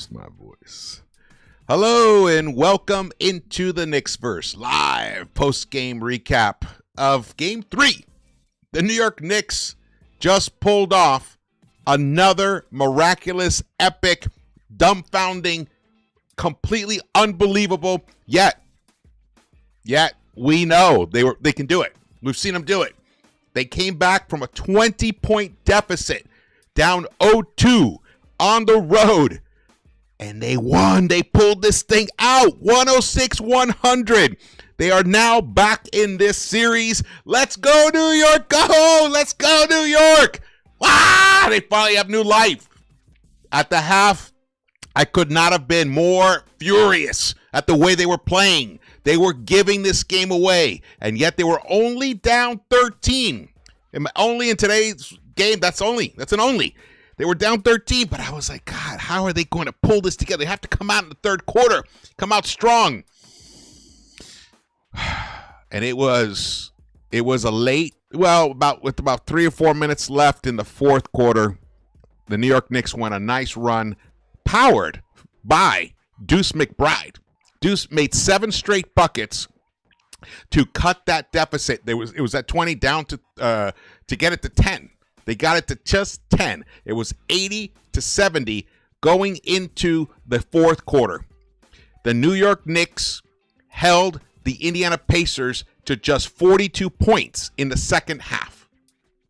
lost my voice. Hello and welcome into the Knicks-Verse live post-game recap of Game 3. The New York Knicks just pulled off another miraculous, epic, dumbfounding, completely unbelievable, yet we know they can do it. We've seen them do it. They came back from a 20-point deficit, down 0-2 on the road, and they won. They pulled this thing out, 106-100. They are now back in this series. Let's go, New York, go! Let's go, New York! Ah, they finally have new life. At the half, I could not have been more furious at the way they were playing. They were giving this game away, and yet they were only down 13. Only in today's game, that's an only. They were down 13, but I was like, God, how are they going to pull this together? They have to come out in the third quarter, come out strong. And it was a late, with about 3 or 4 minutes left in the fourth quarter, the New York Knicks went a nice run, powered by Deuce McBride. Deuce made 7 straight buckets to cut that deficit. It was at 20 down to get it to 10. They got it to just 10. It was 80-70 going into the fourth quarter. The New York Knicks held the Indiana Pacers to just 42 points in the second half.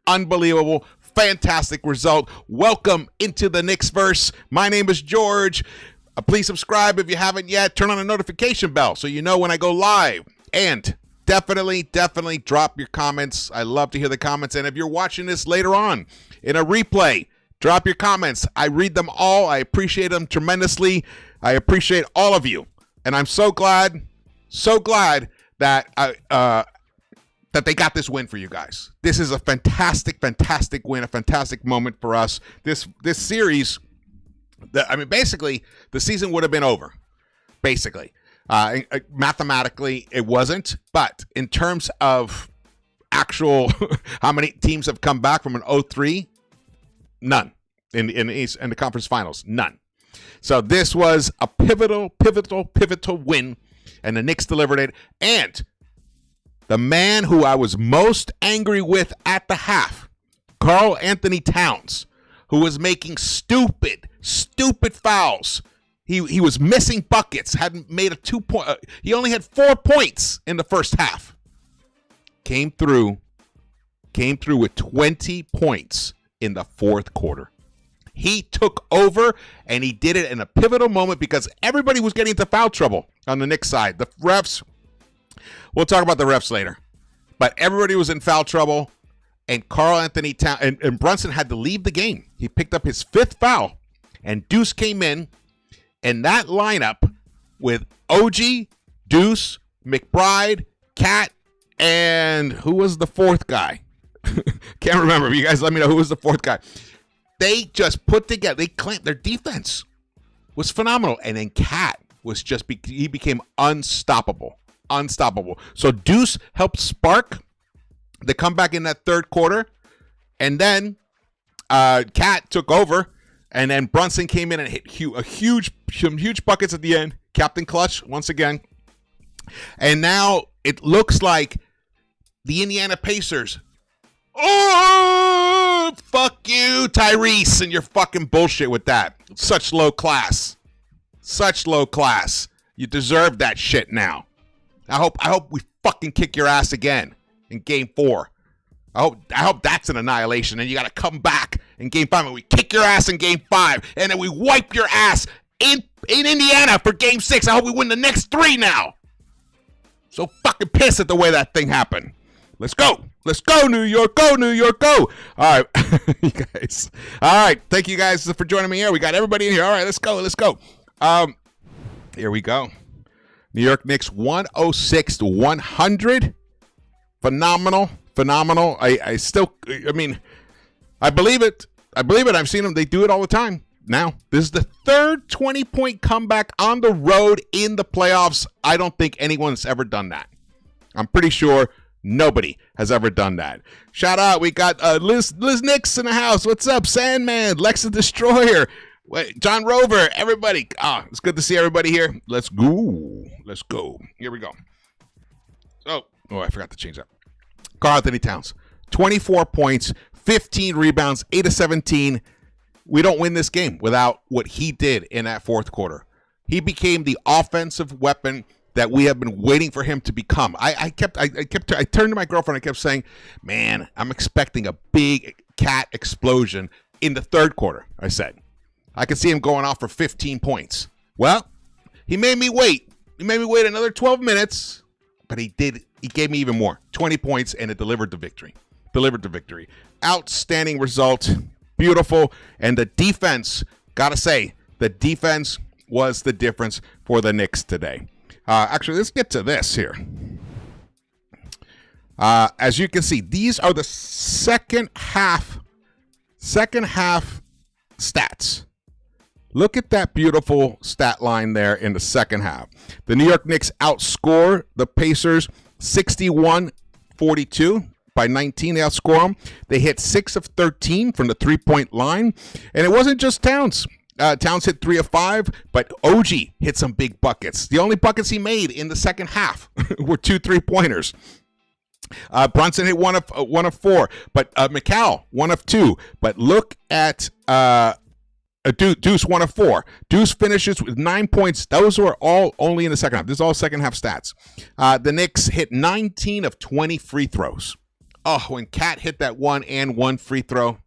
Unbelievable, fantastic result. Welcome into the Knicks-Verse. My name is George. Please subscribe if you haven't yet. Turn on the notification bell so you know when I go live. And definitely drop your comments. I love to hear the comments. And if you're watching this later on in a replay, drop your comments. I read them all. I appreciate them tremendously. I appreciate all of you. And I'm so glad that that they got this win for you guys. This is a fantastic win, a fantastic moment for us. This series, basically, the season would have been over. Basically. Mathematically, it wasn't, but in terms of actual how many teams have come back from an 0-3, none in the conference finals, none. So this was a pivotal win, and the Knicks delivered it. And the man who I was most angry with at the half, Karl Anthony Towns, who was making stupid fouls. He was missing buckets, hadn't made a 2-point. He only had 4 points in the first half. Came through with 20 points in the fourth quarter. He took over, and he did it in a pivotal moment because everybody was getting into foul trouble on the Knicks side. The refs, we'll talk about the refs later, but everybody was in foul trouble, and Karl Anthony Towns and Brunson had to leave the game. He picked up his 5th foul, and Deuce came in. And that lineup with OG, Deuce, McBride, Cat, and who was the fourth guy? Can't remember. You guys let me know who was the fourth guy. They just put together, they claimed their defense was phenomenal. And then Cat was he became unstoppable. So Deuce helped spark the comeback in that third quarter. And then Cat took over. And then Brunson came in and hit some huge buckets at the end. Captain Clutch once again. And now it looks like the Indiana Pacers. Oh, fuck you, Tyrese, and your fucking bullshit with that. Such low class. You deserve that shit now. I hope we fucking kick your ass again in Game 4. I hope that's an annihilation, and you got to come back in Game 5, and we kick your ass in Game 5, and then we wipe your ass in Indiana for Game 6. I hope we win the next 3 now. So fucking pissed at the way that thing happened. Let's go, New York, go, New York, go. All right, you guys. All right, thank you guys for joining me here. We got everybody in here. All right, let's go. Here we go. New York Knicks 106-100. Phenomenal. I believe it. I've seen them. They do it all the time. Now, this is the third 20-point comeback on the road in the playoffs. I don't think anyone's ever done that. I'm pretty sure nobody has ever done that. Shout out. We got Liz Nix in the house. What's up, Sandman? Lex the Destroyer. Wait, John Rover, everybody. It's good to see everybody here. Let's go. Let's go. Here we go. I forgot to change that. Karl-Anthony Towns, 24 points, 15 rebounds, 8 of 17. We don't win this game without what he did in that fourth quarter. He became the offensive weapon that we have been waiting for him to become. I turned to my girlfriend. I kept saying, man, I'm expecting a big cat explosion in the third quarter. I said, I could see him going off for 15 points. Well, he made me wait. He made me wait another 12 minutes, but he did. He gave me even more, 20 points, and it delivered the victory. Outstanding result. Beautiful. And the defense, got to say, the defense was the difference for the Knicks today. Actually, let's get to this here. As you can see, these are the second half stats. Look at that beautiful stat line there in the second half. The New York Knicks outscore the Pacers 61-42 by 19. They outscore them. They hit 6 of 13 from the three-point line. And it wasn't just Towns. Towns hit 3 of 5, but OG hit some big buckets. The only buckets he made in the second half were 2 3-pointers. Brunson hit 1 of 4, but McCall 1 of 2. But look at Deuce 1 of 4. Deuce finishes with 9 points. Those were all only in the second half. This is all second half stats. The Knicks hit 19 of 20 free throws. Oh, when Cat hit that 1 free throw,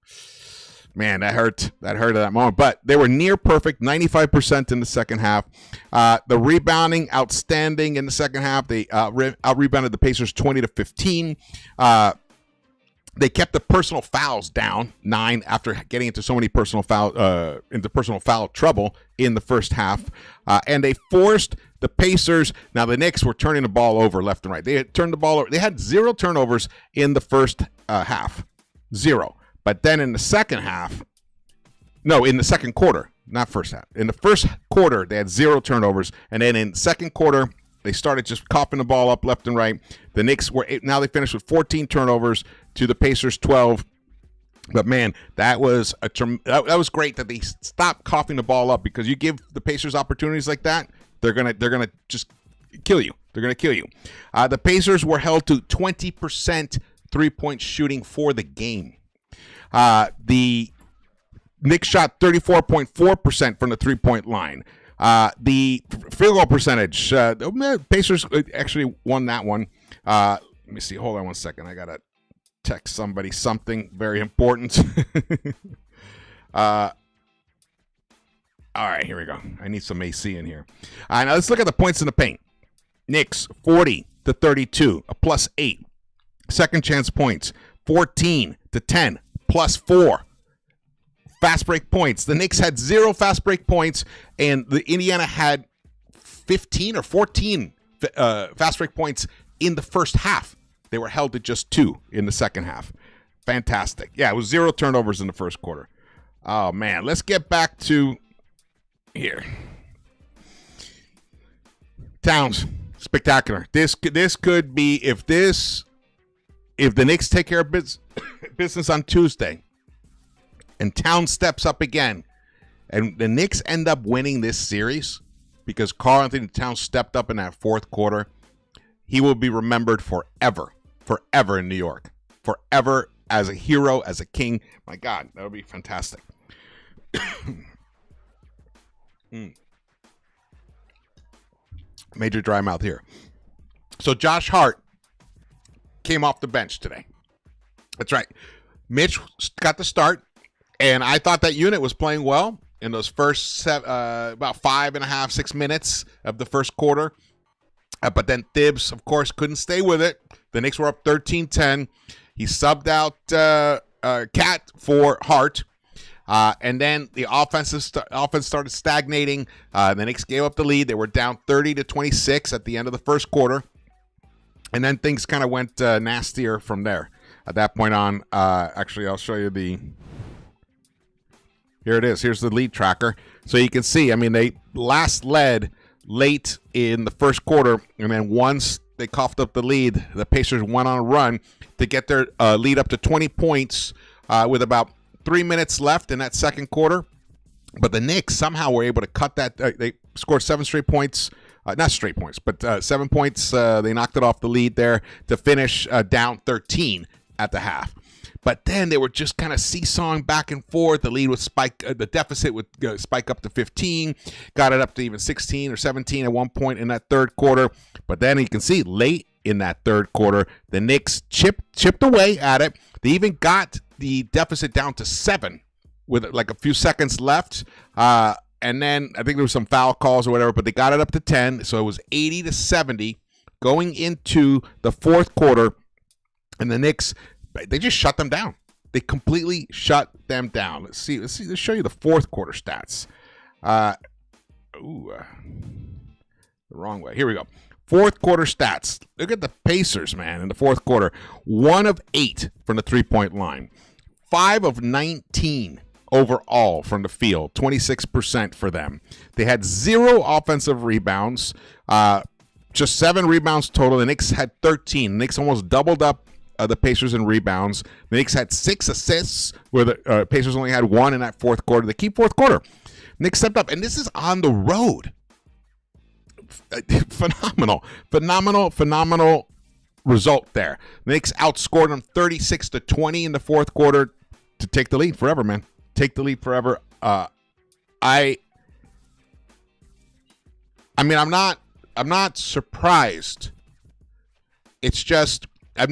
man, that hurt. That hurt at that moment. But they were near perfect, 95% in the second half. The rebounding, outstanding in the second half. They out-rebounded the Pacers 20-15. They kept the personal fouls down, 9, after getting into so many personal foul trouble in the first half. And they forced the Pacers. Now, the Knicks were turning the ball over left and right. They had turned the ball over. They had 0 turnovers in the first half. 0. But then in the second quarter, not first half. In the first quarter, they had 0 turnovers. And then in the second quarter, they started just coughing the ball up left and right. The Knicks now they finished with 14 turnovers to the Pacers 12. But man, that was that was great that they stopped coughing the ball up, because you give the Pacers opportunities like that, they're gonna just kill you. They're gonna kill you. The Pacers were held to 20% 3-point shooting for the game. The Knicks shot 34.4% from the 3-point line. The field goal percentage, Pacers actually won that one. Let me see. Hold on one second. I got to text somebody something very important. All right, here we go. I need some AC in here. Now let's look at the points in the paint. Knicks, 40-32, a +8. Second chance points, 14-10, +4. Fast break points. The Knicks had 0 fast break points, and the Indiana had 15 or 14 fast break points in the first half. They were held to just 2 in the second half. Fantastic. Yeah, it was 0 turnovers in the first quarter. Oh, man. Let's get back to here. Towns, spectacular. This could be, if the Knicks take care of business on Tuesday, and Towns steps up again, and the Knicks end up winning this series because Karl-Anthony Towns stepped up in that fourth quarter, he will be remembered forever in New York. Forever as a hero, as a king. My God, that would be fantastic. Major dry mouth here. So Josh Hart came off the bench today. That's right. Mitch got the start. And I thought that unit was playing well in those first about 5.5, 6 minutes of the first quarter. But then Thibs, of course, couldn't stay with it. The Knicks were up 13-10. He subbed out Cat for Hart. And then the offense started stagnating. The Knicks gave up the lead. They were down 30-26 at the end of the first quarter. And then things kind of went nastier from there. At that point on, actually, I'll show you the... Here it is. Here's the lead tracker. So you can see, I mean, they last led late in the first quarter, and then once they coughed up the lead, the Pacers went on a run to get their lead up to 20 points with about 3 minutes left in that second quarter. But the Knicks somehow were able to cut that. They scored 7 straight points. Not straight points, but 7 points. They knocked it off the lead there to finish down 13 at the half. But then they were just kind of seesawing back and forth. The lead would spike, the deficit would spike up to 15, got it up to even 16 or 17 at one point in that third quarter. But then you can see late in that third quarter, the Knicks chipped away at it. They even got the deficit down to 7 with like a few seconds left. And then I think there was some foul calls or whatever, but they got it up to 10. So it was 80-70 going into the fourth quarter. And the Knicks, they just shut them down. They completely shut them down. Let's show you the fourth quarter stats. The wrong way. Here we go. Fourth quarter stats. Look at the Pacers, man, in the fourth quarter. 1 of 8 from the three-point line. 5 of 19 overall from the field. 26% for them. They had 0 offensive rebounds. Just 7 rebounds total. The Knicks had 13. The Knicks almost doubled up the Pacers in rebounds. The Knicks had 6 assists, where the Pacers only had 1 in that fourth quarter. The key fourth quarter. Knicks stepped up, and this is on the road. Phenomenal result there. The Knicks outscored them 36-20 in the fourth quarter to take the lead forever, man. Take the lead forever. I mean, I'm not surprised. It's just I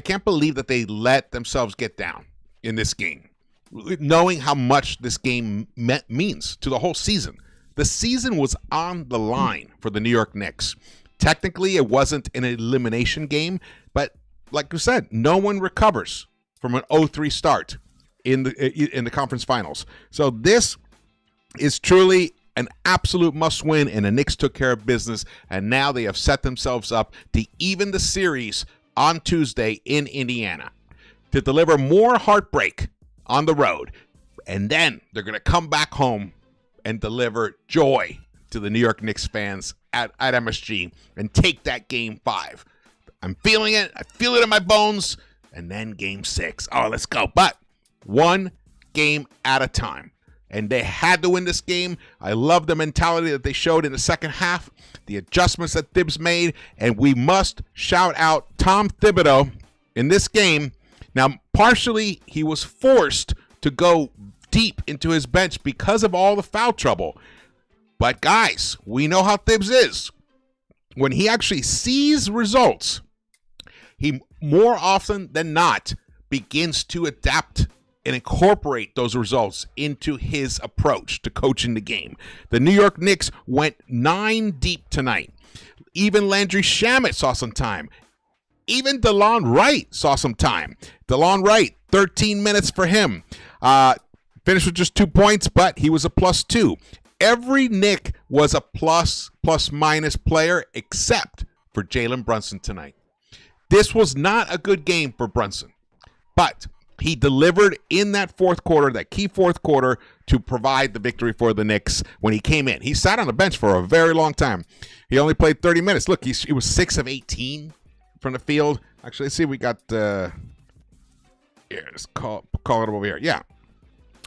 can't believe that they let themselves get down in this game, knowing how much this game means to the whole season. The season was on the line for the New York Knicks. Technically, it wasn't an elimination game, but like you said, no one recovers from an 0-3 start in the conference finals. So this is truly an absolute must-win, and the Knicks took care of business, and now they have set themselves up to even the series on Tuesday in Indiana, to deliver more heartbreak on the road, and then they're going to come back home and deliver joy to the New York Knicks fans at MSG and take that Game 5. I'm feeling it. I feel it in my bones. And then Game 6. Oh, let's go. But one game at a time. And they had to win this game. I love the mentality that they showed in the second half, the adjustments that Thibs made, and we must shout out Tom Thibodeau in this game. Now, partially, he was forced to go deep into his bench because of all the foul trouble. But guys, we know how Thibs is. When he actually sees results, he more often than not begins to adapt and incorporate those results into his approach to coaching the game. The New York Knicks went 9 deep tonight. Even Landry Shamet saw some time. Even DeLon Wright saw some time. DeLon Wright, 13 minutes for him. Finished with just 2 points, but he was a +2. Every Knick was a plus-minus player except for Jalen Brunson tonight. This was not a good game for Brunson, but he delivered in that fourth quarter, that key fourth quarter, to provide the victory for the Knicks when he came in. He sat on the bench for a very long time. He only played 30 minutes. Look, he was 6 of 18 from the field. Actually, let's see. We got here. Let's call it over here. Yeah.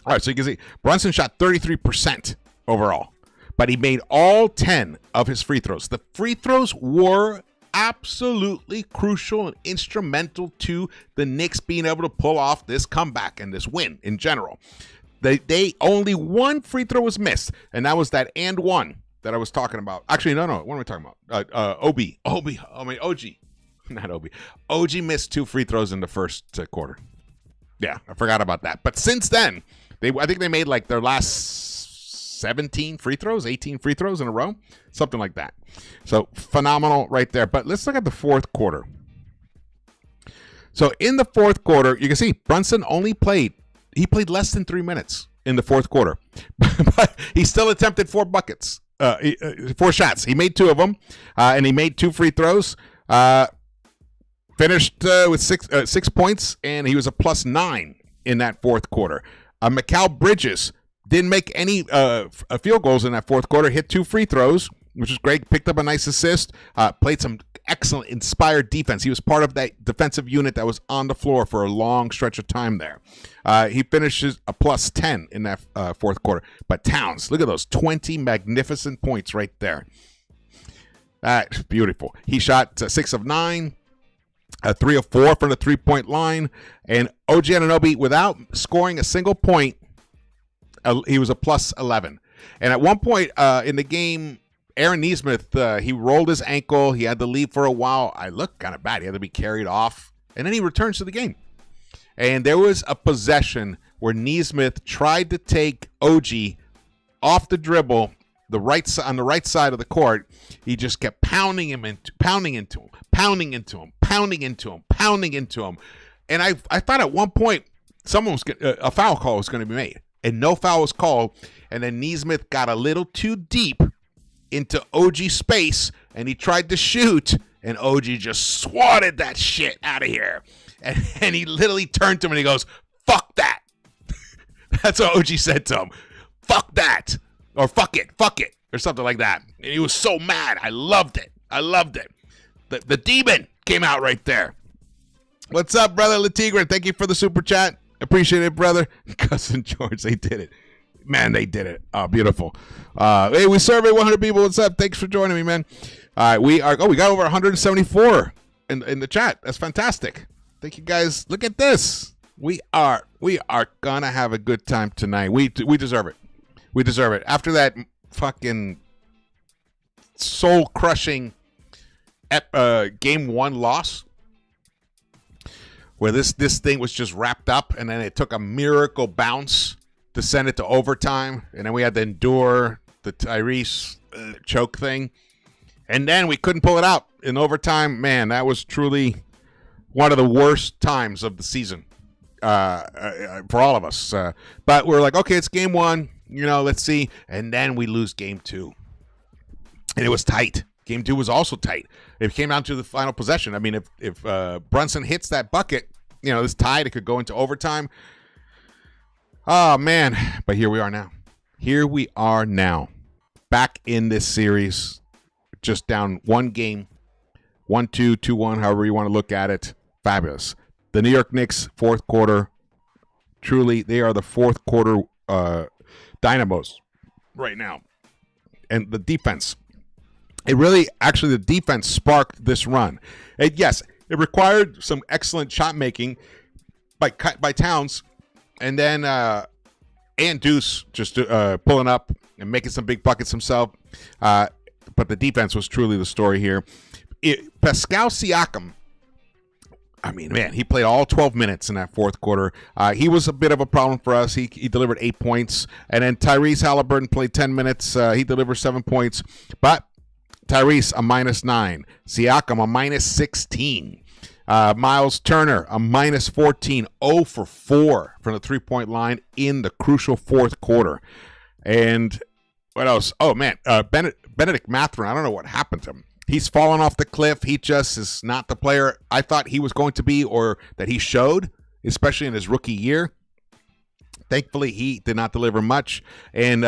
All right, so you can see Brunson shot 33% overall, but he made all 10 of his free throws. The free throws were absolutely crucial and instrumental to the Knicks being able to pull off this comeback and this win in general. They only 1 free throw was missed, and that was that and one that I was talking about. Actually, no. What am I talking about? OG. Not Obi. OG missed 2 free throws in the first quarter. Yeah, I forgot about that. But since then, I think they made like their last 17 free throws, 18 free throws in a row, something like that. So phenomenal right there. But let's look at the fourth quarter. So in the fourth quarter, you can see Brunson played less than 3 minutes in the fourth quarter, but he still attempted 4 buckets, 4 shots. He made 2 of them, and he made 2 free throws. Finished with 6 points, and he was a +9 in that fourth quarter. Mikal Bridges didn't make any field goals in that fourth quarter, hit 2 free throws, which is great. Picked up a nice assist. Played some excellent, inspired defense. He was part of that defensive unit that was on the floor for a long stretch of time there. He finishes a plus 10 in that fourth quarter. But Towns, look at those 20 magnificent points right there. That's beautiful. He shot 6 of 9. 3 of 4 from the three-point line. And OG Anunoby, without scoring a single point, he was a plus 11. And at one point in the game, Aaron Nesmith, he rolled his ankle. He had to leave for a while. I looked kind of bad. He had to be carried off. And then he returns to the game. And there was a possession where Nesmith tried to take OG off the dribble, on the right side of the court. He just kept pounding into him. And I thought at one point a foul call was going to be made. And no foul was called. And then Nesmith got a little too deep into OG space, and he tried to shoot, and OG just swatted that shit out of here. And he literally turned to him and he goes, "Fuck that." That's what OG said to him. "Fuck that." Or fuck it, or something like that. And he was so mad. I loved it. The demon came out right there. What's up, brother Latigre? Thank you for the super chat. Appreciate it, brother. Cousin George, they did it. Man, they did it. Oh, beautiful. Hey, we surveyed 100 people. What's up? Thanks for joining me, man. We got over 174 in the chat. That's fantastic. Thank you, guys. Look at this. We are gonna have a good time tonight. We deserve it. We deserve it. After that fucking soul-crushing game 1 loss, where this thing was just wrapped up, and then it took a miracle bounce to send it to overtime, and then we had to endure the Tyrese choke thing, and then we couldn't pull it out in overtime. Man, that was truly one of the worst times of the season for all of us. But we're like, okay, it's game 1, let's see, and then we lose game 2, and it was tight. Game 2 was also tight. It came down to the final possession. I mean, if Brunson hits that bucket, this tied, it could go into overtime. Oh, man. But here we are now. Back in this series. Just down 1 game. 1-2, 2-1, however you want to look at it. Fabulous. The New York Knicks, fourth quarter. Truly, they are the fourth quarter dynamos right now. And the defense. The defense sparked this run. Yes, it required some excellent shot making by Towns. And then and Deuce just pulling up and making some big buckets himself. But the defense was truly the story here. Pascal Siakam, I mean, man, he played all 12 minutes in that fourth quarter. He was a bit of a problem for us. He delivered 8 points. And then Tyrese Halliburton played 10 minutes. He delivered 7 points. But Tyrese, a -9. Siakam, a -16. Miles Turner, a -14, 0 for 4 from the three-point line in the crucial fourth quarter. And what else? Oh, man, Benedict Mathurin, I don't know what happened to him. He's fallen off the cliff. He just is not the player I thought he was going to be, or that he showed, especially in his rookie year. Thankfully, he did not deliver much. And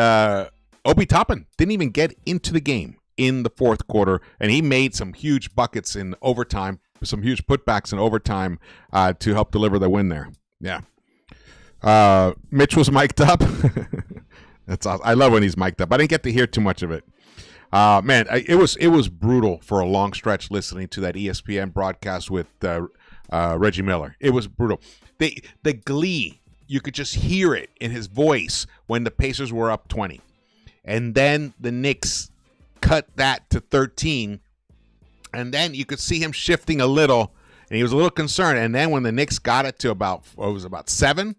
Obi Toppin didn't even get into the game in the fourth quarter, and he made some huge buckets in overtime, some huge putbacks in overtime to help deliver the win there. Yeah. Mitch was mic'd up. That's awesome. I love when he's mic'd up. I didn't get to hear too much of it. Man, it was brutal for a long stretch listening to that ESPN broadcast with Reggie Miller. It was brutal. The glee, you could just hear it in his voice when the Pacers were up 20. And then the Knicks cut that to 13, and then you could see him shifting a little, and he was a little concerned. And then when the Knicks got it to about 7,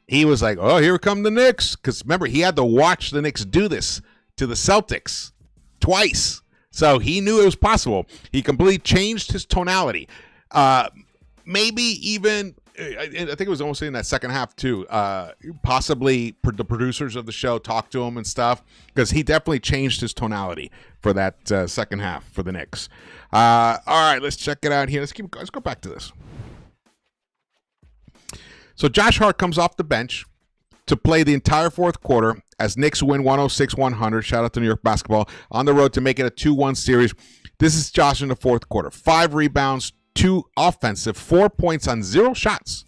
he was like, "Oh, here come the Knicks," because remember, he had to watch the Knicks do this to the Celtics twice, so he knew it was possible. He completely changed his tonality. Maybe even, I think it was almost in that second half too. Possibly the producers of the show talked to him and stuff, because he definitely changed his tonality for that second half for the Knicks. All right, let's check it out here. Let's go back to this. So Josh Hart comes off the bench to play the entire fourth quarter as Knicks win 106-100. Shout out to New York basketball on the road to make it a 2-1 series. This is Josh in the fourth quarter. 5 rebounds, 2 offensive, 4 points on 0 shots.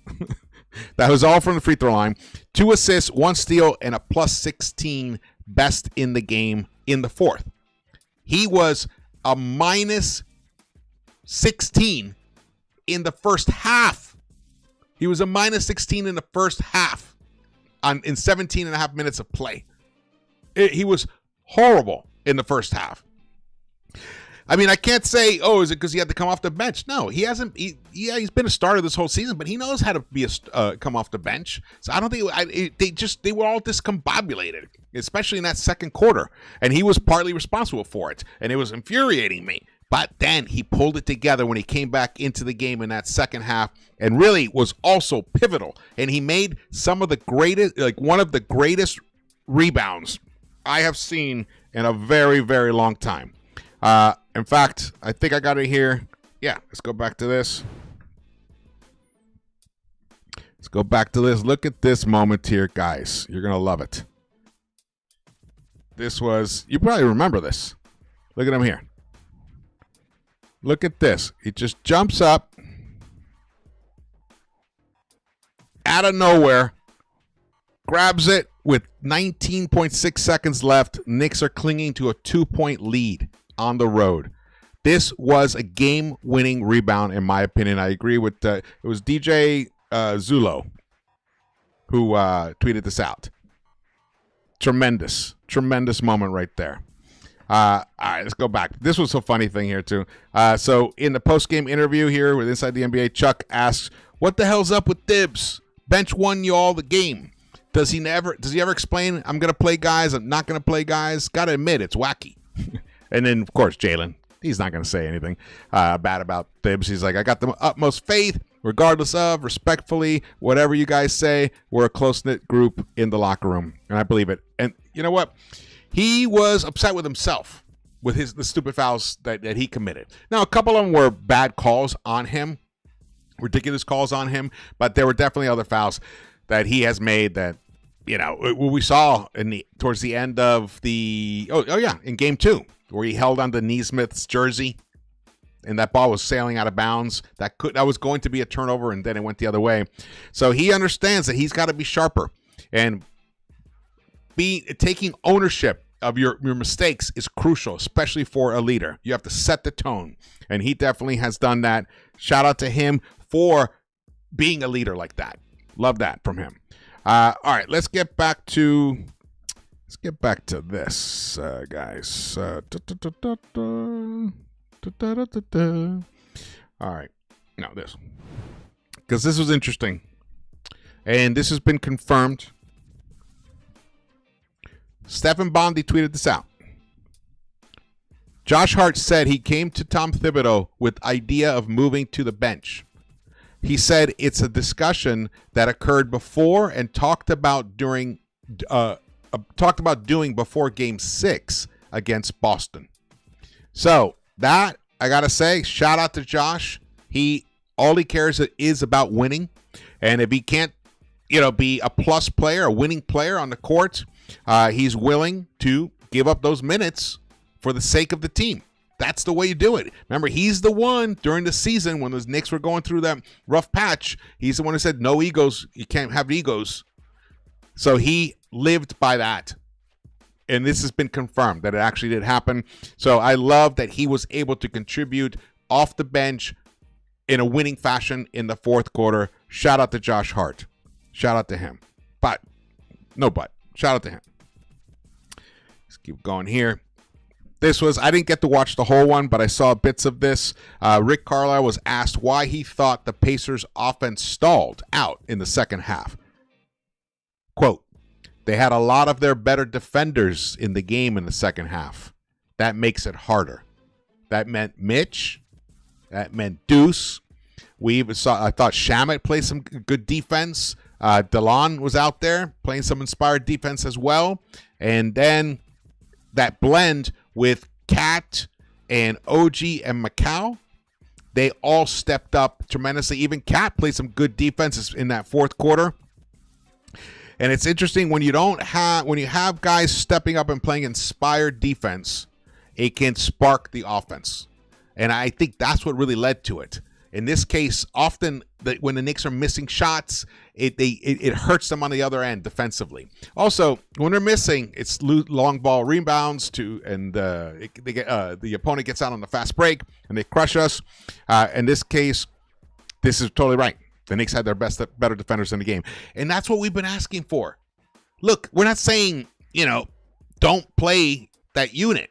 That was all from the free throw line. 2 assists, 1 steal, and a plus 16 best in the game in the fourth. He was a minus 16 in the first half. He was a minus 16 in the first half in 17 and a half minutes of play. He was horrible in the first half. I mean, I can't say, oh, is it because he had to come off the bench? No, he hasn't. He's been a starter this whole season, but he knows how to be come off the bench. So I don't think they were all discombobulated, especially in that second quarter, and he was partly responsible for it, and it was infuriating me. But then he pulled it together when he came back into the game in that second half, and really was also pivotal. And he made some of the greatest, like one of the greatest rebounds I have seen in a very, very long time. In fact, I think I got it here. Yeah, let's go back to this. Let's go back to this. Look at this moment here, guys. You're going to love it. This was, you probably remember this. Look at him here. Look at this. He just jumps up out of nowhere, grabs it with 19.6 seconds left. Knicks are clinging to a 2-point lead on the road. This was a game-winning rebound, in my opinion. I agree with it was DJ Zulo who tweeted this out. Tremendous moment right there. All right, let's go back. This was a funny thing here too. So in the post-game interview here with Inside the NBA, Chuck asks, "What the hell's up with Thibs? Bench won you all the game. Does he ever explain, I'm gonna play guys, I'm not gonna play guys? Gotta admit, it's wacky." And then, of course, Jalen, he's not going to say anything bad about Thibs. He's like, I got the utmost faith, regardless of, respectfully, whatever you guys say, we're a close-knit group in the locker room. And I believe it. And you know what? He was upset with himself with the stupid fouls that he committed. Now, a couple of them were bad calls on him, ridiculous calls on him, but there were definitely other fouls that he has made that, you know, what we saw towards the end of the, in game 2. Where he held on to Neesmith's jersey, and that ball was sailing out of bounds. That was going to be a turnover, and then it went the other way. So he understands that he's got to be sharper, and taking ownership of your mistakes is crucial, especially for a leader. You have to set the tone, and he definitely has done that. Shout out to him for being a leader like that. Love that from him. All right, let's get back to this, guys. All right. Now this. Because this was interesting. And this has been confirmed. Stephen Bondi tweeted this out. Josh Hart said he came to Tom Thibodeau with idea of moving to the bench. He said it's a discussion that occurred before and talked about doing before Game 6 against Boston. So that, I gotta say, shout out to Josh. All he cares is about winning, and if he can't, be a plus player, a winning player on the court, he's willing to give up those minutes for the sake of the team. That's the way you do it. Remember, he's the one during the season when those Knicks were going through that rough patch. He's the one who said, "No egos. You can't have egos." So he lived by that. And this has been confirmed that it actually did happen. So I love that he was able to contribute off the bench in a winning fashion in the fourth quarter. Shout out to Josh Hart. Shout out to him. But shout out to him. Let's keep going here. I didn't get to watch the whole one, but I saw bits of this. Rick Carlisle was asked why he thought the Pacers' offense stalled out in the second half. Quote, "They had a lot of their better defenders in the game in the second half. That makes it harder." That meant Mitch. That meant Deuce. I thought Shamet played some good defense. DeLon was out there playing some inspired defense as well. And then that blend with Cat and OG and Macau, they all stepped up tremendously. Even Cat played some good defenses in that fourth quarter. And it's interesting when you have guys stepping up and playing inspired defense, it can spark the offense. And I think that's what really led to it. In this case, often when the Knicks are missing shots, it hurts them on the other end defensively. Also, when they're missing, it's long ball rebounds the opponent gets out on the fast break and they crush us. In this case, this is totally right. The Knicks had their better defenders in the game, and that's what we've been asking for. Look, we're not saying don't play that unit.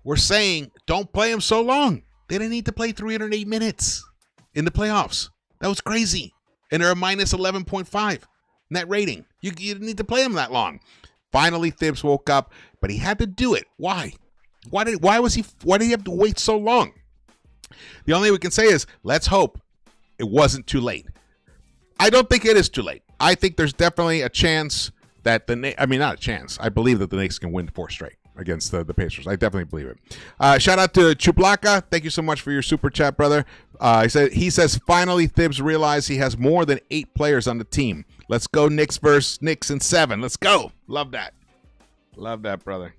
We're saying don't play them so long. They didn't need to play 308 minutes in the playoffs. That was crazy. And they're a minus 11.5 net rating. You didn't need to play them that long. Finally, Thibs woke up, but he had to do it. Why? Why did he have to wait so long? The only thing we can say is let's hope it wasn't too late. I don't think it is too late. I think there's definitely a chance that not a chance. I believe that the Knicks can win 4 straight against the Pacers. I definitely believe it. Shout out to Chuplaka. Thank you so much for your super chat, brother. He says finally Thibs realized he has more than 8 players on the team. Let's go Knicks-Verse Knicks in 7. Let's go. Love that. Love that, brother.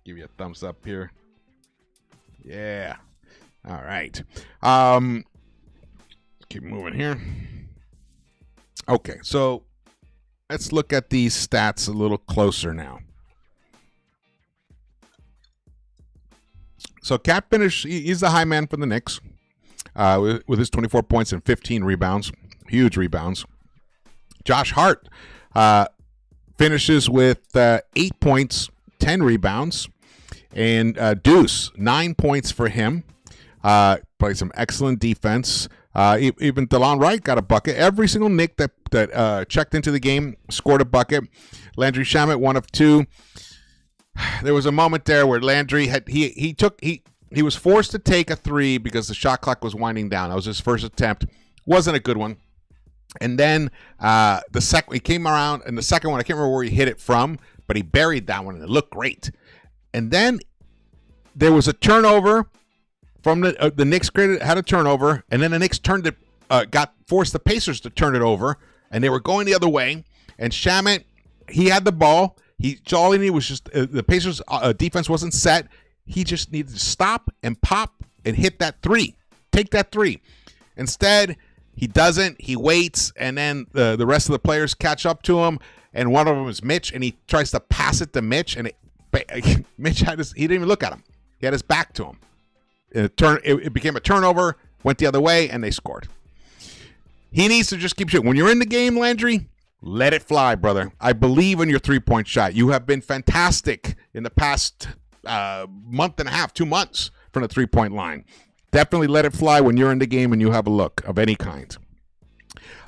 Give you a thumbs up here. Yeah. All right. Keep moving here. Okay, so let's look at these stats a little closer now. So Cat finished, he's the high man for the Knicks with his 24 points and 15 rebounds, huge rebounds. Josh Hart finishes with 8 points, 10 rebounds, and Deuce, 9 points for him. Played some excellent defense. Even DeLon Wright got a bucket. Every single Knick that checked into the game scored a bucket. Landry Shamet, 1 of 2. There was a moment there where Landry he was forced to take a 3 because the shot clock was winding down. That was his first attempt. Wasn't a good one. And then he came around, and the second one, I can't remember where he hit it from, but he buried that one, and it looked great. And then there was a turnover from the Knicks had a turnover, and then the Knicks forced the Pacers to turn it over, and they were going the other way. And Shamet, he had the ball. All he needed was just the Pacers' defense wasn't set. He just needed to stop and pop and hit that 3. Take that 3. Instead, he doesn't. He waits, and then the rest of the players catch up to him, and one of them is Mitch, and he tries to pass it to Mitch, and Mitch he didn't even look at him. He had his back to him. It became a turnover, went the other way, and they scored. He needs to just keep shooting. When you're in the game, Landry, let it fly, brother. I believe in your 3-point shot. You have been fantastic in the past month and a half, 2 months from the 3-point line. Definitely let it fly when you're in the game and you have a look of any kind.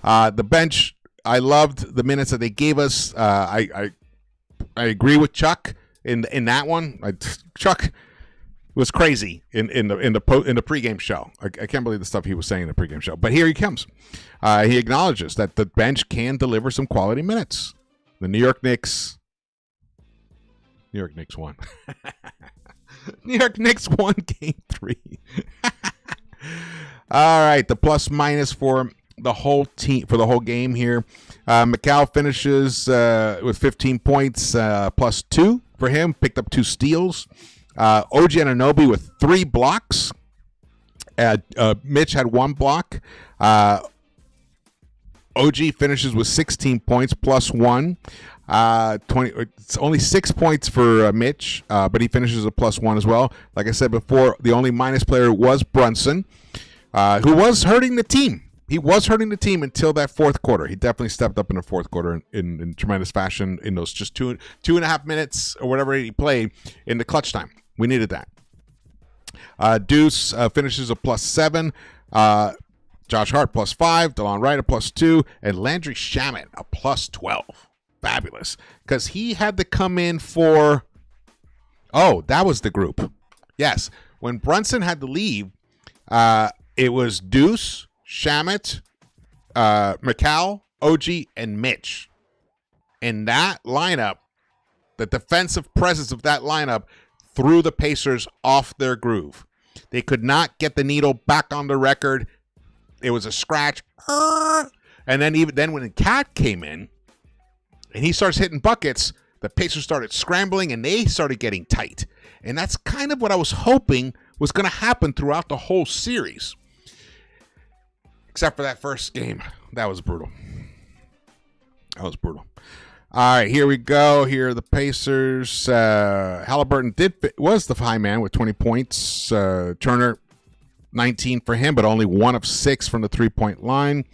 The bench, I loved the minutes that they gave us. I agree with Chuck in that one. Chuck was crazy in the pregame show. I can't believe the stuff he was saying in the pregame show. But here he comes. He acknowledges that the bench can deliver some quality minutes. The New York Knicks won. New York Knicks won Game 3. All right, the plus minus for the whole team for the whole game here. McCall finishes with 15 points, plus 2 for him. Picked up 2 steals. OG Anunoby with 3 blocks. Mitch had 1 block. OG finishes with 16 points plus 1. 20. It's only 6 points for Mitch, but he finishes a plus 1 as well. Like I said before, the only minus player was Brunson, who was hurting the team. He was hurting the team until that fourth quarter. He definitely stepped up in the fourth quarter in tremendous fashion in those just two and a half minutes or whatever he played in the clutch time. We needed that. Deuce finishes a plus 7. Josh Hart plus 5. DeLon Wright a plus 2. And Landry Shamet a plus 12. Fabulous. Because he had to come in for... Oh, that was the group. Yes. When Brunson had to leave, it was Deuce, Shamet, McCall, OG, and Mitch. In that lineup, the defensive presence of that lineup threw the Pacers off their groove. They could not get the needle back on the record. It was a scratch. And then when the Cat came in, and he starts hitting buckets, the Pacers started scrambling and they started getting tight. And that's kind of what I was hoping was going to happen throughout the whole series. Except for that first game. That was brutal. That was brutal. All right, here we go. Here are the Pacers. Halliburton was the high man with 20 points. Turner, 19 for him, but only 1 of 6 from the three-point line.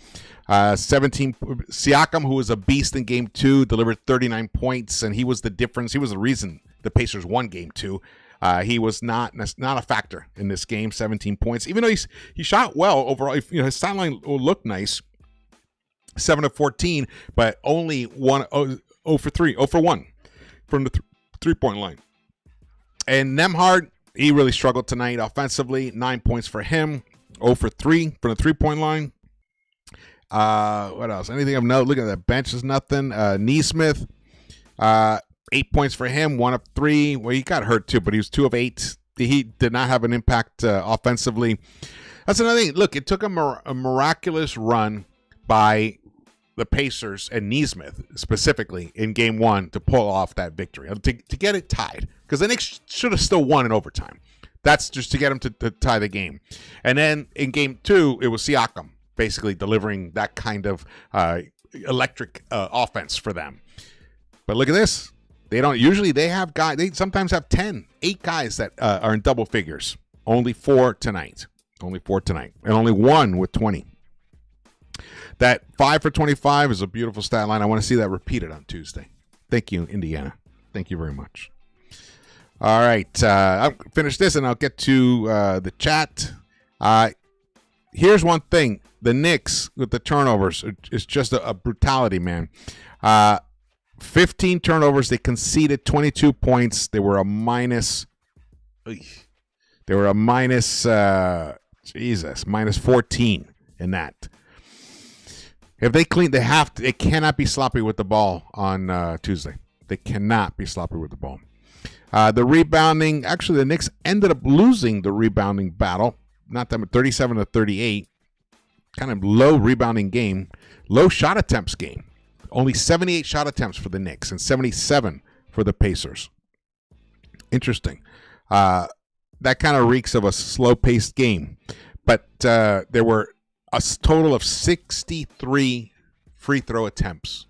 17. Siakam, who was a beast in Game 2, delivered 39 points, and he was the difference. He was the reason the Pacers won Game 2. He was not a factor in this game. 17 points, even though he shot well overall. His sideline looked nice. 7 of 14, but only 0 for 1 from the three-point line. And Nembhard, he really struggled tonight offensively. 9 points for him. 0 for 3 from the three-point line. What else? Anything of note? Look at that bench is nothing. Nesmith, 8 points for him. 1 of 3. Well, he got hurt too, but he was 2 of 8. He did not have an impact offensively. That's another thing. Look, it took a miraculous run by the Pacers and Nesmith specifically in Game 1 to pull off that victory, to get it tied, because the Knicks should have still won in overtime. That's just to get them to tie the game. And then in Game 2, it was Siakam basically delivering that kind of electric offense for them. But look at this. They sometimes have 8 guys that are in double figures. Only 4 tonight. And only 1 with 20. That 5 for 25 is a beautiful stat line. I want to see that repeated on Tuesday. Thank you, Indiana. Thank you very much. All right. I'll finish this and I'll get to the chat. Here's one thing. The Knicks with the turnovers is just a brutality, man. 15 turnovers. They conceded 22 points. They were a minus. Minus 14 in that. If they clean, they cannot be sloppy with the ball on Tuesday. They cannot be sloppy with the ball. The rebounding, actually, the Knicks ended up losing the rebounding battle. Not that much, 37-38. Kind of low rebounding game. Low shot attempts game. Only 78 shot attempts for the Knicks and 77 for the Pacers. Interesting. That kind of reeks of a slow-paced game. But there were a total of 63 free throw attempts.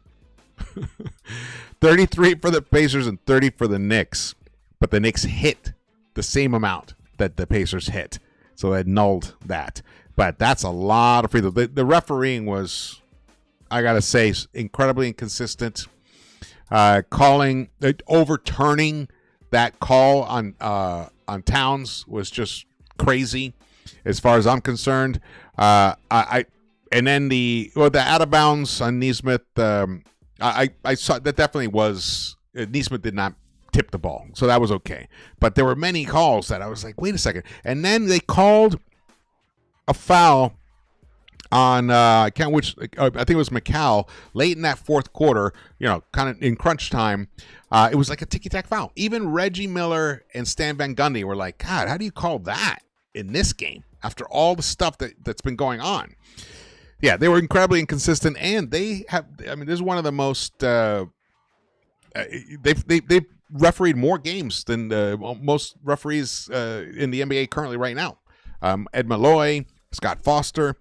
33 for the Pacers and 30 for the Knicks. But the Knicks hit the same amount that the Pacers hit. So they annulled that. But that's a lot of free throws. The refereeing was, I got to say, incredibly inconsistent. Overturning that call on Towns was just crazy as far as I'm concerned. And then the out of bounds on Nesmith, I saw that definitely was Nesmith did not tip the ball, so that was okay. But there were many calls that I was like, wait a second. And then they called a foul on I think it was McCall late in that fourth quarter. Kind of in crunch time. It was like a ticky-tack foul. Even Reggie Miller and Stan Van Gundy were like, God, how do you call that in this game after all the stuff that's been going on? Yeah, they were incredibly inconsistent, and they have. I mean, this is one of the most. They've refereed more games than most referees in the NBA currently right now. Ed Malloy, Scott Foster.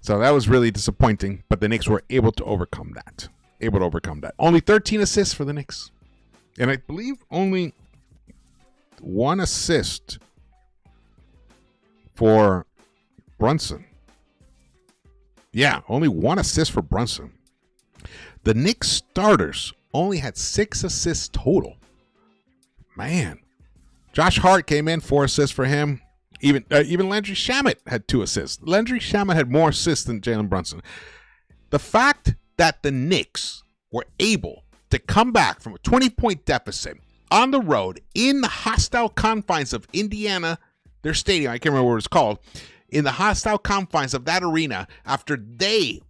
So that was really disappointing, but the Knicks were able to overcome that. Only 13 assists for the Knicks, and I believe only 1 assist for Brunson. Yeah, only 1 assist for Brunson. The Knicks starters only had 6 assists total. Man. Josh Hart came in, 4 assists for him. Even Landry Shamet had 2 assists. Landry Shamet had more assists than Jalen Brunson. The fact that the Knicks were able to come back from a 20-point deficit on the road in the hostile confines of Indiana, their stadium, I can't remember what it's called, in the hostile confines of that arena after they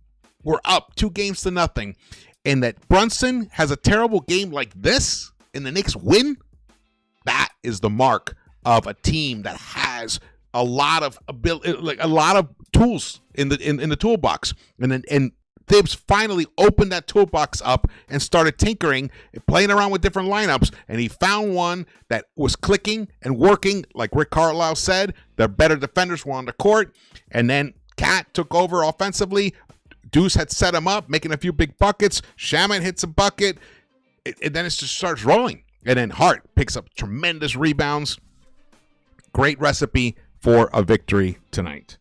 were up 2-0, and that Brunson has a terrible game like this and the Knicks win, that is the mark of a team that has a lot of ability, like a lot of tools in the toolbox. And Thibs finally opened that toolbox up and started tinkering, playing around with different lineups, and he found one that was clicking and working, like Rick Carlisle said. The better defenders were on the court, and then Cat took over offensively. Deuce had set him up, making a few big buckets. Shaman hits a bucket, and then it just starts rolling. And then Hart picks up tremendous rebounds. Great recipe for a victory tonight.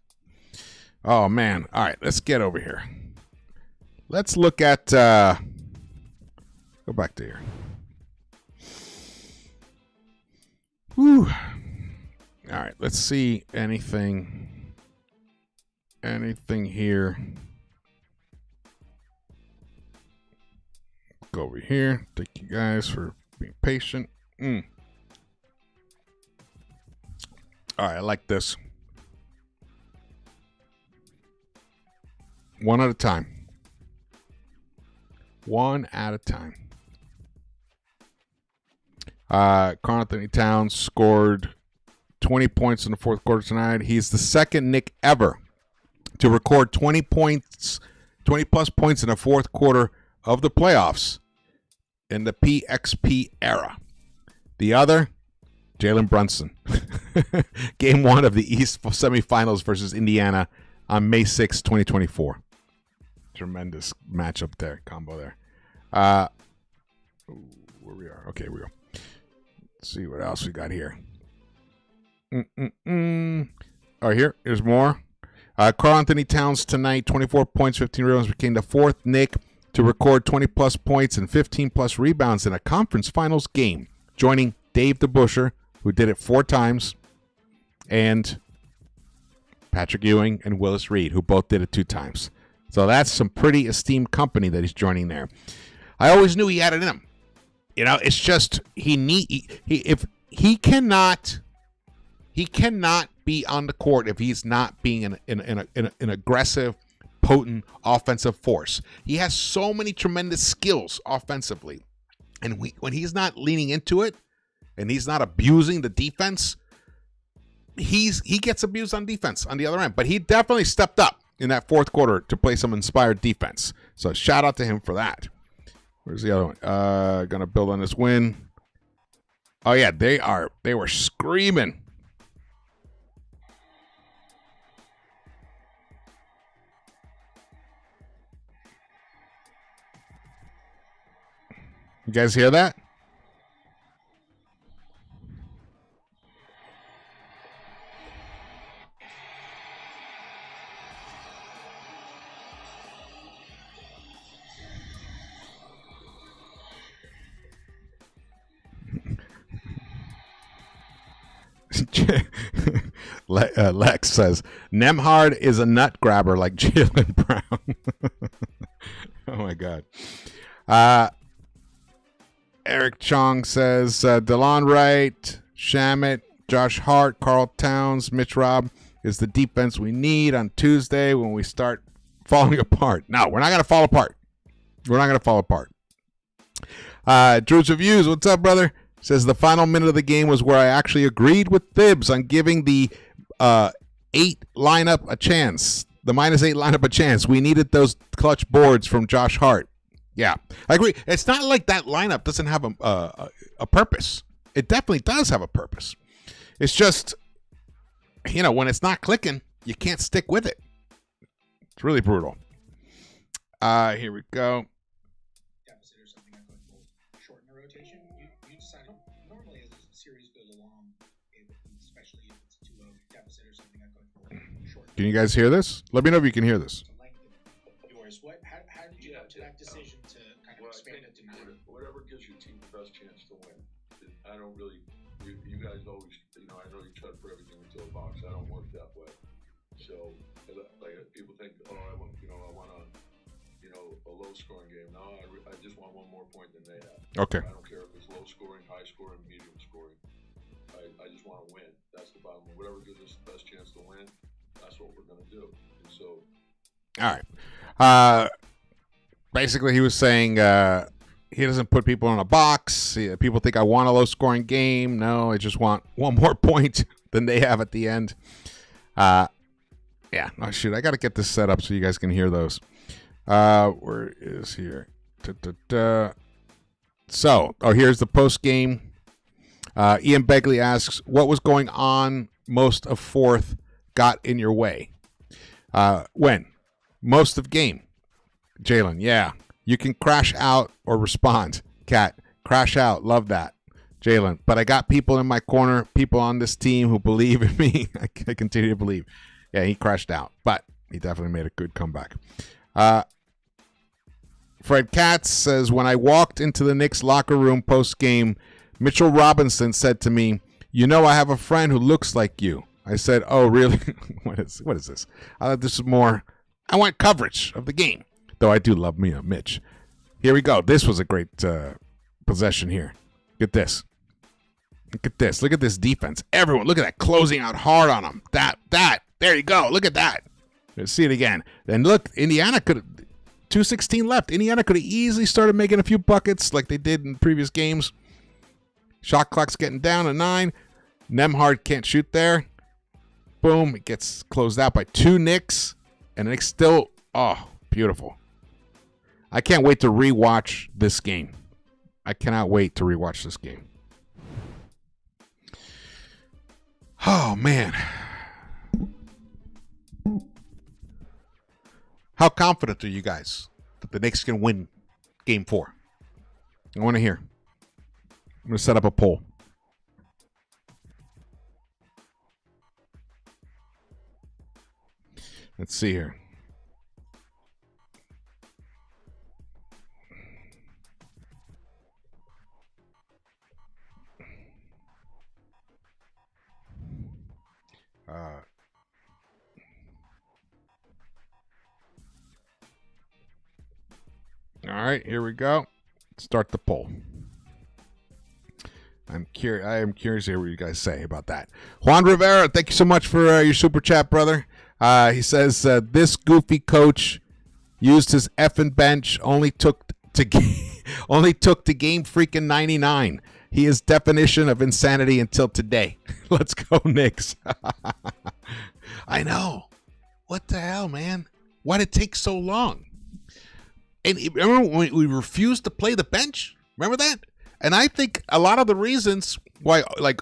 Oh, man. All right, let's get over here. Let's look at, go back to here. Whew. All right, let's see anything here. Go over here. Thank you guys for being patient. All right, I like this. One at a time. One at a time. Karl Anthony Towns scored 20 points in the fourth quarter tonight. He's the second Knick ever to record 20 plus points in the fourth quarter of the playoffs in the PXP era. The other, Jalen Brunson. Game 1 of the East semifinals versus Indiana on May 6, 2024. Tremendous matchup there, combo there. Where we are. Okay, we go. Let's see what else we got here. Oh, here's more. Karl Anthony Towns tonight, 24 points, 15 rebounds, became the fourth Knick to record 20-plus points and 15-plus rebounds in a conference finals game, joining Dave DeBuscher, who did it 4 times, and Patrick Ewing and Willis Reed, who both did it 2 times. So that's some pretty esteemed company that he's joining there. I always knew he had it in him. You know, it's just he cannot be on the court if he's not being an aggressive, potent offensive force. He has so many tremendous skills offensively, and when he's not leaning into it and he's not abusing the defense, he gets abused on defense on the other end. But he definitely stepped up in that fourth quarter to play some inspired defense. So shout out to him for that. Where's the other one? Gonna build on this win. Oh yeah, they were screaming. You guys hear that? Lex says Nemhard is a nut grabber like Jaylen Brown. Oh my God. Eric Chong says DeLon Wright, Shamet, Josh Hart, Karl Towns, Mitch Robb is the defense we need on Tuesday when we start falling apart. No, we're not going to fall apart. We're not going to fall apart. Drew's Reviews, what's up, brother? Says the final minute of the game was where I actually agreed with Thibs on giving the 8 lineup a chance. The -8 lineup a chance. We needed those clutch boards from Josh Hart. Yeah, I agree. It's not like that lineup doesn't have a purpose. It definitely does have a purpose. It's just, you know, when it's not clicking, you can't stick with it. It's really brutal. Here we go. Deficit or something like that will shorten the rotation. You decide normally as the series goes along, especially if it's 2-0 deficit or something like that will shorten. Can you guys hear this? Let me know if you can hear this. Yours. How did you come to that decision to kind of expand it to 9? Whatever gives your team the best chance to win. I don't really. You guys always, you know, I know you try to put everything into a box. I don't work that way. So, like people think, oh, I want a low-scoring game. No, I just want one more point than they have. Okay. I don't care if it's low-scoring, high-scoring, medium-scoring. I just want to win. That's the bottom. Whatever gives us the best chance to win, that's what we're going to do. And so. All right. Basically, he was saying he doesn't put people in a box. People think I want a low-scoring game. No, I just want one more point than they have at the end. Yeah. Oh, shoot. I got to get this set up so you guys can hear those. Where is here? So, here's the post game. Ian Begley asks, what was going on most of fourth got in your way? When? Most of game. Jalen, yeah. You can crash out or respond. Cat, crash out. Love that. Jalen, but I got people in my corner, people on this team who believe in me. I continue to believe. Yeah, he crashed out, but he definitely made a good comeback. Fred Katz says, when I walked into the Knicks locker room post-game, Mitchell Robinson said to me, you know I have a friend who looks like you. I said, oh, really? What is this? This is more, I want coverage of the game, though I do love me a Mitch. Here we go. This was a great possession here. Get this. Look at this. Look at this defense. Everyone, look at that, closing out hard on them. That. There you go. Look at that. Let's see it again. Then look, Indiana could have, 2:16 left. Indiana could have easily started making a few buckets like they did in previous games. Shot clock's getting down to 9. Nembhard can't shoot there. Boom. It gets closed out by 2 Knicks. And the Knicks still, beautiful. I can't wait to rewatch this game. I cannot wait to rewatch this game. Oh, man. How confident are you guys that the Knicks can win Game 4? I want to hear. I'm going to set up a poll. Let's see here. All right, here we go. Start the poll. I am curious to hear what you guys say about that. Juan Rivera, thank you so much for your super chat, brother. He says this goofy coach used his effing bench. Only took to game freaking 99. He is definition of insanity until today. Let's go, Knicks. I know. What the hell, man? Why did it take so long? And remember when we refused to play the bench? Remember that? And I think a lot of the reasons why, like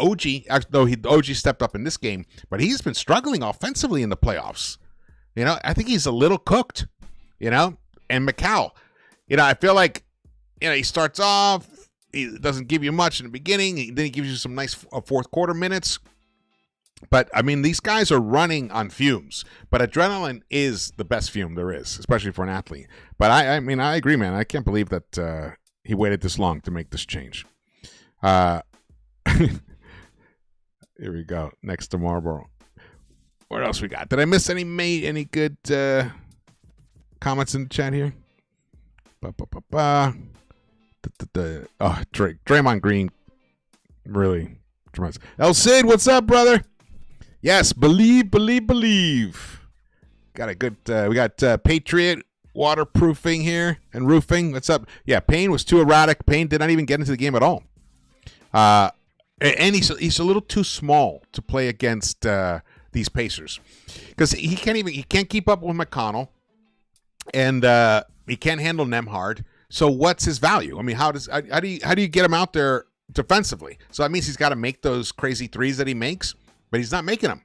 OG, though OG stepped up in this game, but he's been struggling offensively in the playoffs. You know, I think he's a little cooked, you know, and Macau, you know, I feel like, you know, he starts off, he doesn't give you much in the beginning, then he gives you some nice fourth quarter minutes. But, I mean, these guys are running on fumes. But adrenaline is the best fume there is, especially for an athlete. But, I mean, I agree, man. I can't believe that he waited this long to make this change. Here we go. Next to Marlboro. What else we got? Did I miss any good comments in the chat here? Draymond Green. Really tremendous. El Cid, what's up, brother? Yes, believe. Got a good, we got Patriot waterproofing here and roofing. What's up? Yeah, Payne was too erratic. Payne did not even get into the game at all. And he's a little too small to play against these Pacers because he can't keep up with McConnell, and he can't handle Nembhard. So what's his value? I mean, how do you get him out there defensively? So that means he's got to make those crazy threes that he makes. But he's not making them.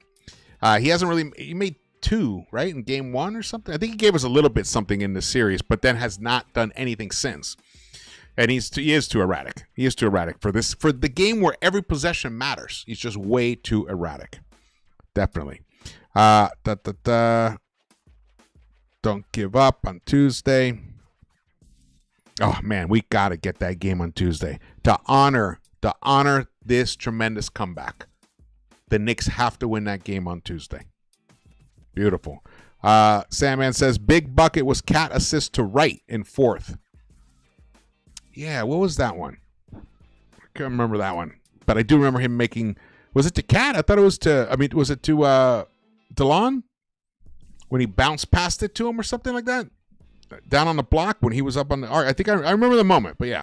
He made 2, right, in game 1 or something. I think he gave us a little bit something in this series, but then has not done anything since. And he is too erratic. He is too erratic for the game where every possession matters. He's just way too erratic. Definitely. Don't give up on Tuesday. Oh man, we gotta get that game on Tuesday to honor this tremendous comeback. The Knicks have to win that game on Tuesday. Beautiful. Sandman says, big bucket was Cat assist to Wright in fourth. Yeah, what was that one? I can't remember that one. But I do remember him making... Was it to Cat? I thought it was to... I mean, was it to DeLon? When he bounced past it to him or something like that? Down on the block when he was up on the... I think I remember the moment, but yeah.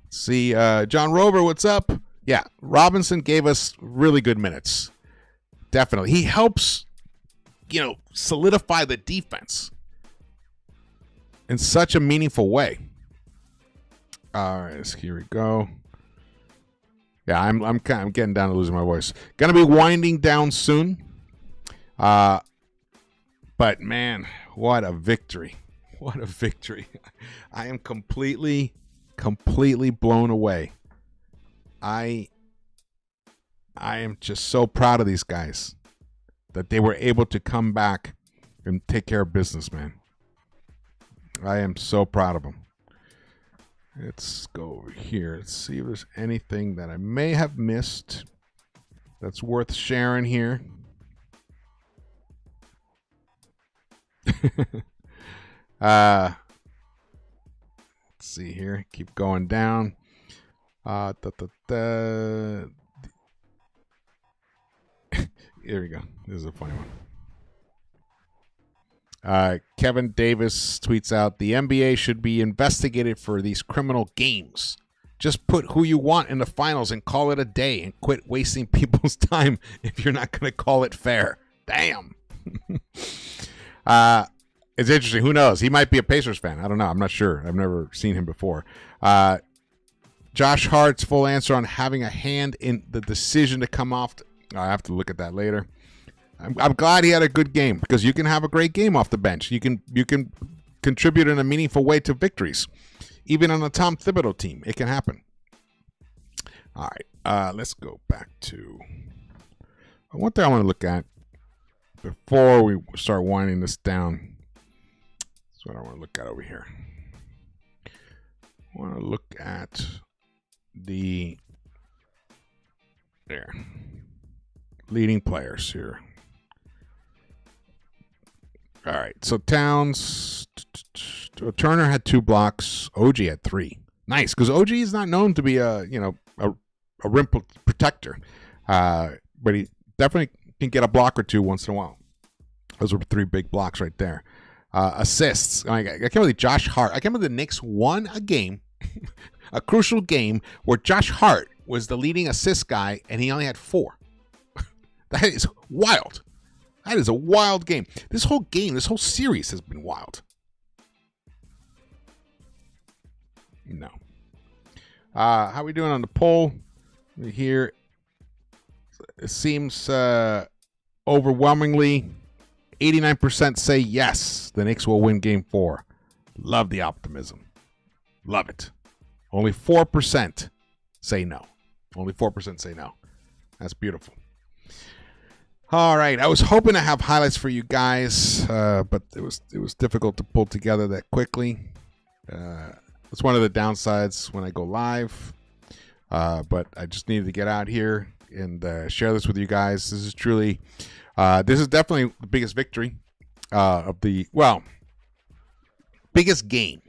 Let's see, John Rover, what's up? Yeah, Robinson gave us really good minutes. Definitely. He helps, solidify the defense. in such a meaningful way. All right, here we go. Yeah, I'm getting down to losing my voice. Gonna be winding down soon. But man, what a victory. What a victory. I am completely blown away. I am just so proud of these guys that they were able to come back and take care of business, man. I am so proud of them. Let's go over here. Let's see if there's anything that I may have missed that's worth sharing here. Let's see here. Keep going down. Here we go. This is a funny one. Kevin Davis tweets out, the NBA should be investigated for these criminal games. Just put who you want in the finals and call it a day and quit wasting people's time if you're not going to call it fair. Damn. It's interesting. Who knows? He might be a Pacers fan. I don't know. I'm not sure. I've never seen him before. Josh Hart's full answer on having a hand in the decision to come off. I have to look at that later. I'm glad he had a good game because you can have a great game off the bench. You can contribute in a meaningful way to victories. Even on a Tom Thibodeau team, it can happen. All right, let's go back to one thing I want to look at before we start winding this down. That's what I want to look at over here. I want to look at the leading players here. All right, so Towns, Turner had 2 blocks. OG had 3. Nice, because OG is not known to be a rim protector, but he definitely can get a block or 2 once in a while. Those were 3 big blocks right there. Assists. I can't believe Josh Hart. I can't believe the Knicks won a game, a crucial game where Josh Hart was the leading assist guy, and he only had 4. That is wild. That is a wild game. This whole series has been wild. No. How are we doing on the poll? Here, it seems overwhelmingly 89% say yes, the Knicks will win Game 4. Love the optimism. Love it. Only 4% say no. Only 4% say no. That's beautiful. All right, I was hoping to have highlights for you guys, but it was difficult to pull together that quickly. It's one of the downsides when I go live, but I just needed to get out here and share this with you guys. This is truly, this is definitely the biggest victory of the, biggest game,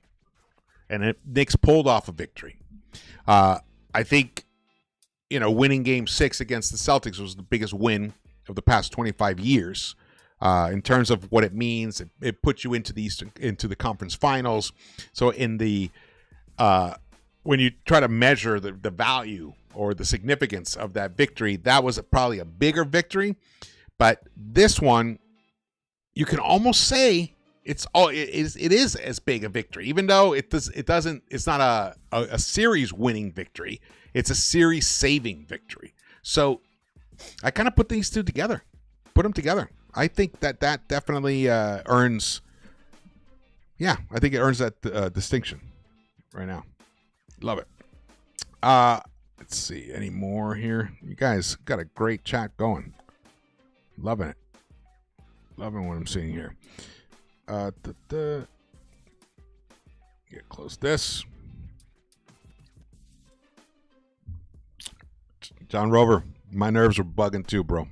and Knicks pulled off a victory. I think, winning Game 6 against the Celtics was the biggest win of the past 25 years in terms of what it means. It puts you into the conference finals. So in the when you try to measure the value or the significance of that victory, that was probably a bigger victory. But this one, you can almost say it is as big a victory, even though it's not a series winning victory. It's a series saving victory. So I kind of put these two together, put them together. I think that definitely earns, I think it earns that distinction right now. Love it. Let's see, any more here? You guys got a great chat going. Loving it. Loving what I'm seeing here. Close this. John Rover. My nerves were bugging too, bro.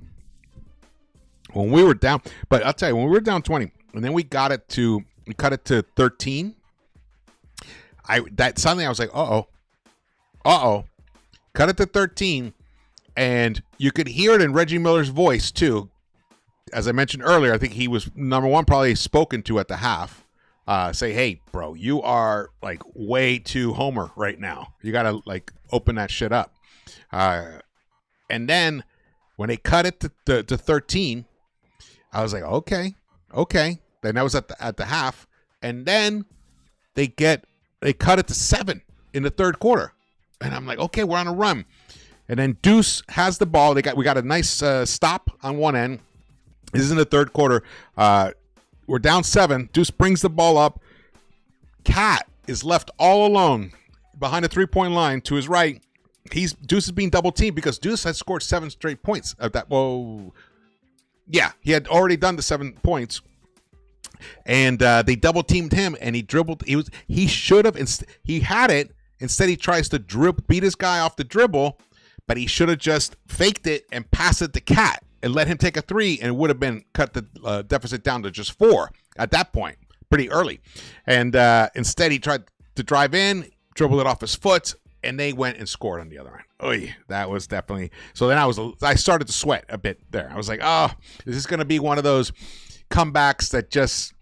When we were down, but I'll tell you, when we were down 20, and then we cut it to 13. Suddenly I was like, cut it to 13, and you could hear it in Reggie Miller's voice too. As I mentioned earlier, I think he was number one, probably spoken to at the half. Say, hey, bro, you are like way too Homer right now. You gotta like open that shit up. And then when they cut it to 13, I was like, okay. Then that was at the half. And then they cut it to 7 in the third quarter. And I'm like, okay, we're on a run. And then Deuce has the ball. We got a nice stop on one end. This is in the third quarter. We're down 7. Deuce brings the ball up. Cat is left all alone behind the three-point line to his right. Deuce is being double teamed because Deuce had scored 7 straight points of that. Whoa. Yeah, he had already done the 7 points. And they double teamed him, and he dribbled. He should have. He had it. Instead, he tries to beat his guy off the dribble, but he should have just faked it and passed it to Cat and let him take a 3, and it would have been cut the deficit down to just 4 at that point, pretty early. And instead, he tried to drive in, dribble it off his foot, and they went and scored on the other end. Oy, that was definitely. So then I started to sweat a bit there. I was like, oh, is this going to be one of those comebacks that just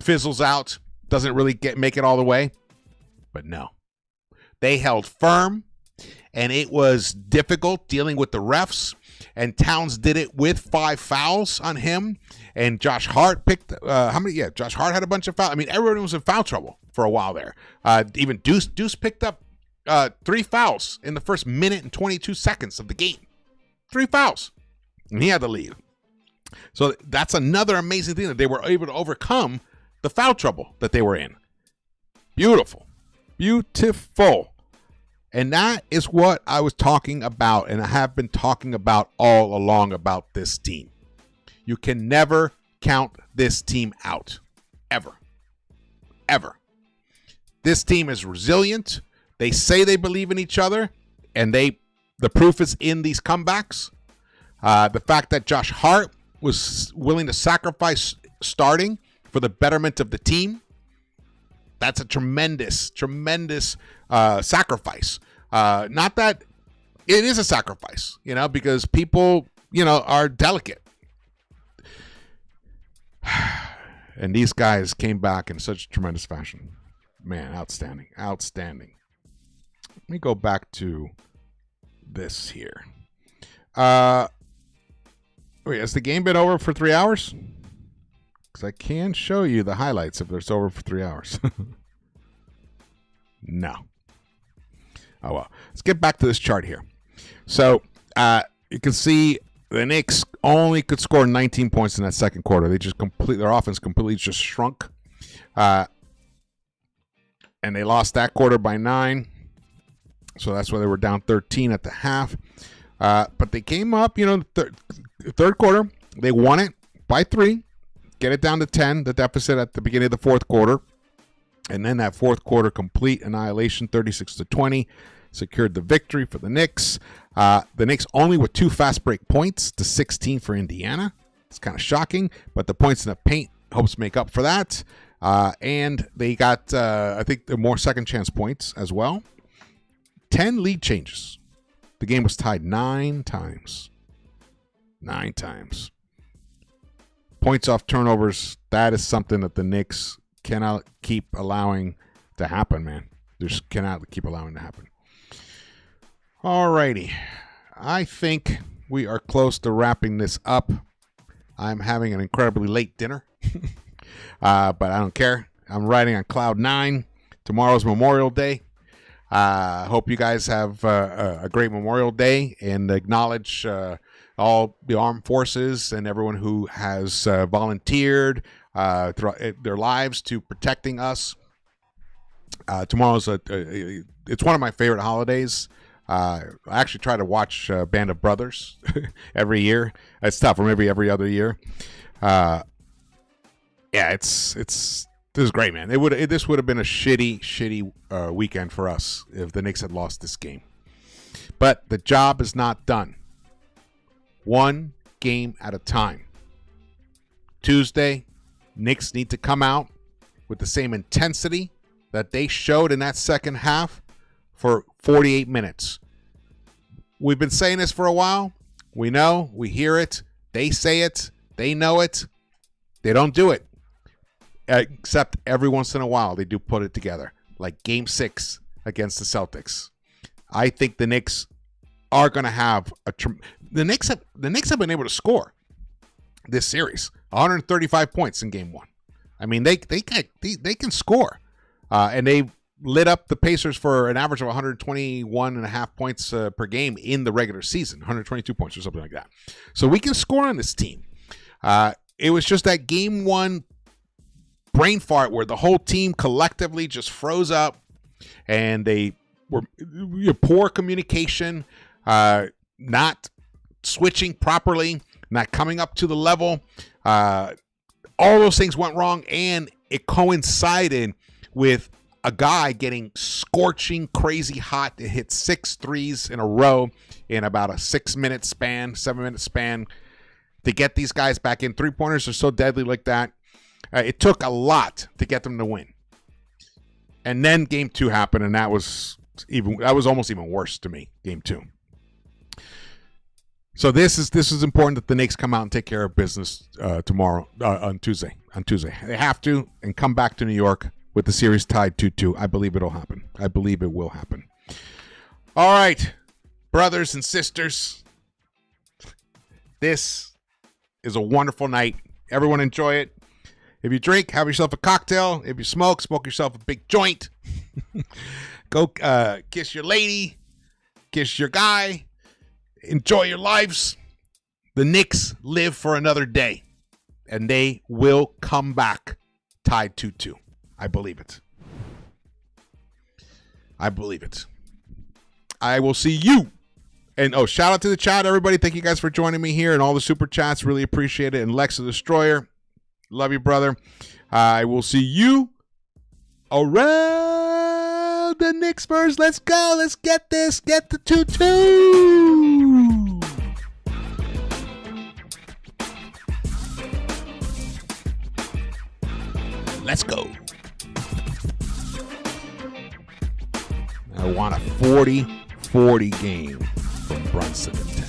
fizzles out, doesn't really make it all the way? But no. They held firm, and it was difficult dealing with the refs. And Towns did it with 5 fouls on him. And Josh Hart picked how many? Yeah, Josh Hart had a bunch of fouls. I mean, everyone was in foul trouble for a while there. Even Deuce picked up 3 fouls in the first minute and 22 seconds of the game. 3 fouls, and he had to leave. So that's another amazing thing that they were able to overcome the foul trouble that they were in. Beautiful. Beautiful. And that is what I was talking about, and I have been talking about all along about this team. You can never count this team out. Ever. Ever. This team is resilient. They say they believe in each other, and the proof is in these comebacks. The fact that Josh Hart was willing to sacrifice starting for the betterment of the team, that's a tremendous, tremendous sacrifice. Not that it is a sacrifice, because people, are delicate. And these guys came back in such tremendous fashion. Man, outstanding, outstanding. Let me go back to this here. Wait, has the game been over for 3 hours? Because I can show you the highlights if it's over for 3 hours. No. Oh, well. Let's get back to this chart here. So, you can see the Knicks only could score 19 points in that second quarter. They just their offense completely just shrunk. And they lost that quarter by 9. So that's why they were down 13 at the half. But they came up, third quarter. They won it by 3. Get it down to 10, the deficit at the beginning of the fourth quarter. And then that fourth quarter complete annihilation, 36-20, secured the victory for the Knicks. The Knicks only with 2 fast break points to 16 for Indiana. It's kind of shocking, but the points in the paint helps make up for that. And they got, I think, the more second chance points as well. 10 lead changes. The game was tied 9 times. 9 times. Points off turnovers, that is something that the Knicks cannot keep allowing to happen, man. Just cannot keep allowing to happen. Alrighty. I think we are close to wrapping this up. I'm having an incredibly late dinner. But I don't care. I'm riding on cloud 9. Tomorrow's Memorial Day. Hope you guys have a great Memorial Day and acknowledge all the armed forces and everyone who has volunteered throughout their lives to protecting us. Tomorrow's it's one of my favorite holidays. I actually try to watch Band of Brothers every year. It's tough, or maybe every other year. Yeah, this is great, man. This would have been a shitty weekend for us if the Knicks had lost this game. But the job is not done. One game at a time. Tuesday, Knicks need to come out with the same intensity that they showed in that second half for 48 minutes. We've been saying this for a while. We know, we hear it. They say it. They know it. They don't do it. Except every once in a while, they do put it together. Like Game 6 against the Celtics. I think the Knicks are going to have the Knicks have been able to score this series. 135 points in Game 1. I mean, they can score. And they lit up the Pacers for an average of 121.5 points per game in the regular season, 122 points or something like that. So we can score on this team. It was just that game one brain fart where the whole team collectively just froze up, and they were poor communication, not switching properly, not coming up to the level. All those things went wrong, and it coincided with a guy getting scorching, crazy hot to hit 6 threes in a row in about a 7-minute span to get these guys back in. Three-pointers are so deadly like that. It took a lot to get them to win. And then game 2 happened, and that was almost even worse to me, game 2. So this is important that the Knicks come out and take care of business tomorrow, on Tuesday. They have to, and come back to New York with the series tied 2-2. I believe it'll happen. I believe it will happen. All right, brothers and sisters, this is a wonderful night. Everyone enjoy it. If you drink, have yourself a cocktail. If you smoke yourself a big joint. Go kiss your lady, kiss your guy. Enjoy your lives. The Knicks live for another day, and they will come back tied 2-2. I believe it. I believe it. I will see you. And shout out to the chat, everybody. Thank you guys for joining me here and all the super chats. Really appreciate it. And Lex the Destroyer, love you, brother. I will see you around the Knicks-Verse. Let's go. Let's get this. Get the 2-2. Let's go. I want a 40-40 game from Brunson and Taylor.